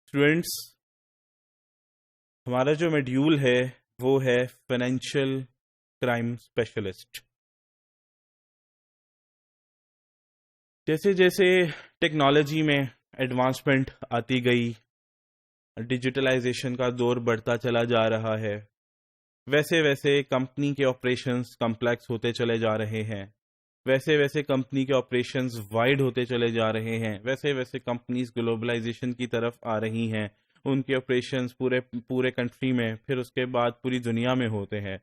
Students, ہمارا جو medieval ہے وہ ہے فائنینشیل کرائم اسپیشلسٹ. جیسے جیسے ٹیکنالوجی میں ایڈوانسمنٹ آتی گئی، ڈیجیٹلائزیشن کا دور بڑھتا چلا جا رہا ہے، ویسے ویسے کمپنی کے آپریشنز کمپلیکس ہوتے چلے جا رہے ہیں، ویسے ویسے کمپنی کے آپریشنز وائڈ ہوتے چلے جا رہے ہیں، ویسے ویسے کمپنیز گلوبلائزیشن کی طرف آ رہی ہیں. ان کے آپریشنز پورے کنٹری میں، پھر اس کے بعد پوری دنیا میں ہوتے ہیں،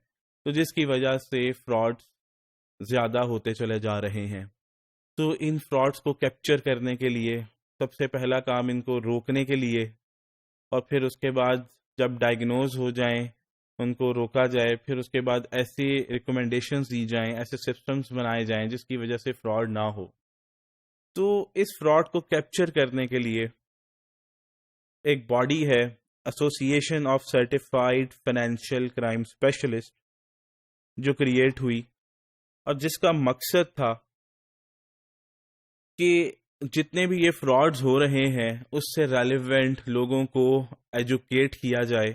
تو جس کی وجہ سے فراڈ زیادہ ہوتے چلے جا رہے ہیں. تو ان فراڈس کو کیپچر کرنے کے لیے سب سے پہلا کام ان کو روکنے کے لیے، اور پھر اس کے بعد جب ڈائگنوز ہو جائیں ان کو روکا جائے، پھر اس کے بعد ایسی ریکمنڈیشنز دی جائیں، ایسے سسٹمز بنائے جائیں جس کی وجہ سے فراڈ نہ ہو. تو اس فراڈ کو کیپچر کرنے کے لیے ایک باڈی ہے، association of certified financial crime specialist, جو کریٹ ہوئی، اور جس کا مقصد تھا کہ جتنے بھی یہ فراڈز ہو رہے ہیں اس سے ریلیونٹ لوگوں کو ایجوکیٹ کیا جائے،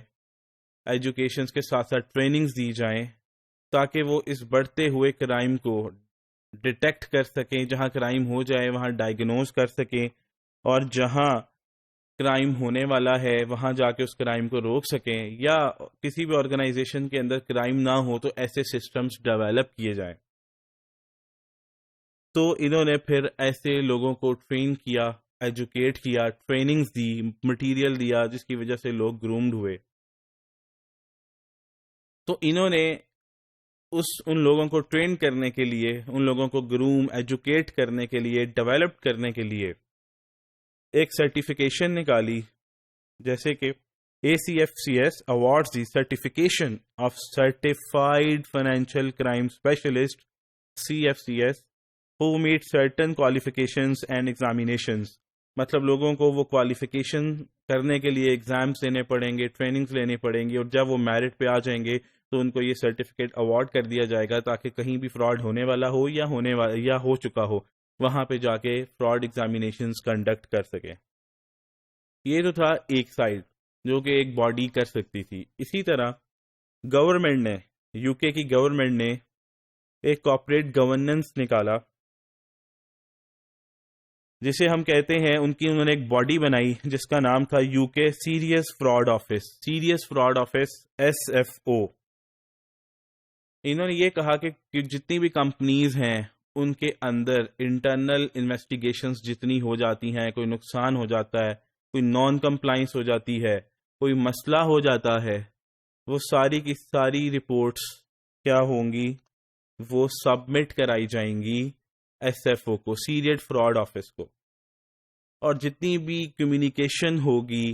ایجوکیشنز کے ساتھ ساتھ ٹریننگز دی جائیں، تاکہ وہ اس بڑھتے ہوئے کرائم کو ڈیٹیکٹ کر سکیں، جہاں کرائم ہو جائے وہاں ڈائگنوز کر سکیں، اور جہاں کرائم ہونے والا ہے وہاں جا کے اس کرائم کو روک سکیں، یا کسی بھی آرگنائزیشن کے اندر کرائم نہ ہو تو ایسے سسٹمز ڈیولپ کیے جائیں. تو انہوں نے پھر ایسے لوگوں کو ٹرین کیا، ایجوکیٹ کیا، ٹریننگز دی، مٹیریل دیا، جس کی وجہ سے لوگ گرومڈ ہوئے. تو انہوں نے ان لوگوں کو ٹرین کرنے کے لیے، ان لوگوں کو گروم ایجوکیٹ کرنے کے لیے، ڈیولپ کرنے کے لیے ایک سرٹیفکیشن نکالی، جیسے کہ ACFCS awards the certification of certified financial crime specialist CFCS who meet certain qualifications and examinations. مطلب لوگوں کو وہ کوالیفیکیشن کرنے کے لیے ایگزامس دینے پڑیں گے، ٹریننگز لینی پڑیں گی، اور جب وہ میرٹ پہ آ جائیں گے تو ان کو یہ سرٹیفکیٹ ایوارڈ کر دیا جائے گا، تاکہ کہیں بھی فراڈ ہونے والا ہو یا ہو چکا ہو وہاں پہ جا کے فراڈ ایگزامینیشنز کنڈکٹ کر سکیں. یہ تو تھا ایک سائڈ جو کہ ایک باڈی کر سکتی تھی. اسی طرح گورنمنٹ نے، UK کی گورنمنٹ نے ایک کارپوریٹ گورننس نکالا، جسے ہم کہتے ہیں، انہوں نے ایک باڈی بنائی جس کا نام تھا UK serious fraud office SFO. انہوں نے یہ کہا کہ جتنی بھی کمپنیز ہیں ان کے اندر انٹرنل انویسٹیگیشنز جتنی ہو جاتی ہیں، کوئی نقصان ہو جاتا ہے، کوئی نان کمپلائنس ہو جاتی ہے، کوئی مسئلہ ہو جاتا ہے، وہ ساری کی ساری رپورٹس کیا ہوں گی، وہ سبمٹ کرائی جائیں گی SFO کو، سیریس فراڈ آفس کو، اور جتنی بھی کمیونیکیشن ہوگی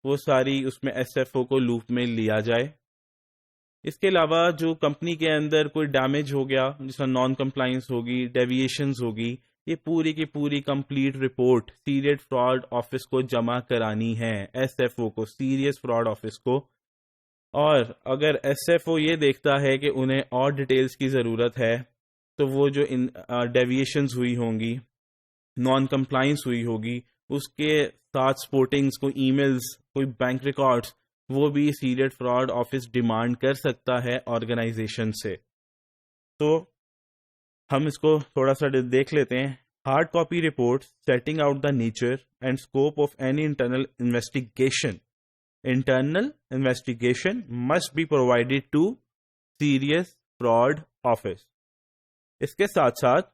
وہ ساری اس میں SFO کو لوپ میں لیا جائے. اس کے علاوہ جو کمپنی کے اندر کوئی ڈیمیج ہو گیا، جس میں نان کمپلائنس ہوگی، ڈیویشنز ہوگی، یہ پوری کی پوری complete report serious fraud office کو جمع کرانی ہے، SFO کو، سیریس فراڈ آفس کو. اور اگر SFO یہ دیکھتا ہے کہ انہیں اور ڈیٹیلز کی ضرورت ہے، تو وہ جو ڈیویشنز ہوئی ہوں گی، نان کمپلائنس ہوئی ہوگی، اس کے ساتھ سپورٹنگز، کوئی ای میلز، کوئی بینک ریکارڈز، وہ بھی سیریس فراڈ آفس ڈیمانڈ کر سکتا ہے آرگنائزیشن سے. تو ہم اس کو تھوڑا سا دیکھ لیتے ہیں. Hard copy report setting out the nature and scope of any internal investigation must be provided to serious fraud office. اس کے ساتھ ساتھ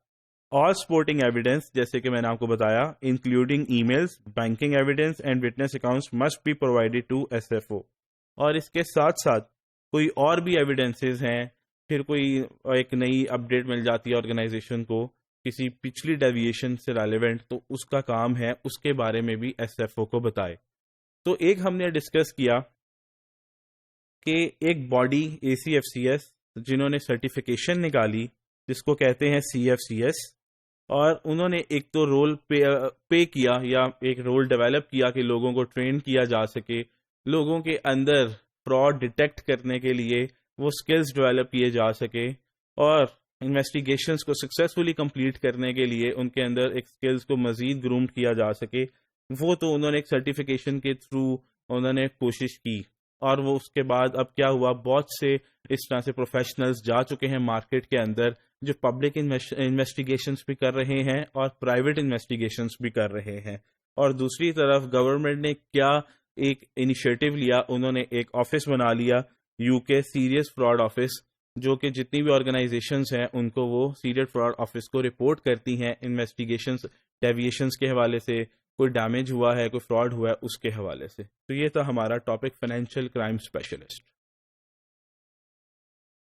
آل سپورٹنگ ایویڈنس، جیسے کہ میں نے آپ کو بتایا، including emails, banking evidence and witness accounts must be provided to SFO. اور اس کے ساتھ ساتھ کوئی اور بھی ایویڈنسز ہیں، پھر کوئی ایک نئی اپڈیٹ مل جاتی ہے آرگنائزیشن کو کسی پچھلی ڈیویشن سے ریلیونٹ، تو اس کا کام ہے اس کے بارے میں بھی SFO کو بتائے. تو ایک ہم نے ڈسکس کیا کہ ایک باڈی ACFCS جنہوں نے سرٹیفکیشن نکالی، جس کو کہتے ہیں CFCS، اور انہوں نے ایک تو رول پے کیا یا ایک رول ڈیولپ کیا کہ لوگوں کو ٹرین کیا جا سکے، لوگوں کے اندر فراڈ ڈیٹیکٹ کرنے کے لیے وہ سکلز ڈیولپ کیے جا سکے، اور انویسٹیگیشنز کو سکسیسفلی کمپلیٹ کرنے کے لیے ان کے اندر ایک سکلز کو مزید گرومڈ کیا جا سکے، وہ تو انہوں نے ایک سرٹیفکیشن کے تھرو انہوں نے کوشش کی، اور وہ اس کے بعد اب کیا ہوا، بہت سے اس طرح سے پروفیشنلز جا چکے ہیں مارکیٹ کے اندر جو پبلک انویسٹیگیشنز بھی کر رہے ہیں اور پرائیویٹ انویسٹیگیشنز بھی کر رہے ہیں. اور دوسری طرف گورنمنٹ نے کیا ایک انیشیٹو لیا، انہوں نے ایک آفس بنا لیا یو کے سیریس فراڈ آفس، جو کہ جتنی بھی آرگنائزیشنز ہیں ان کو وہ سیریس فراڈ آفس کو رپورٹ کرتی ہیں انویسٹیگیشنز ڈیویشنز کے حوالے سے، کوئی ڈیمیج ہوا ہے، کوئی فراڈ ہوا ہے اس کے حوالے سے. تو یہ تھا ہمارا ٹاپک فائنینشیل کرائم اسپیشلسٹ.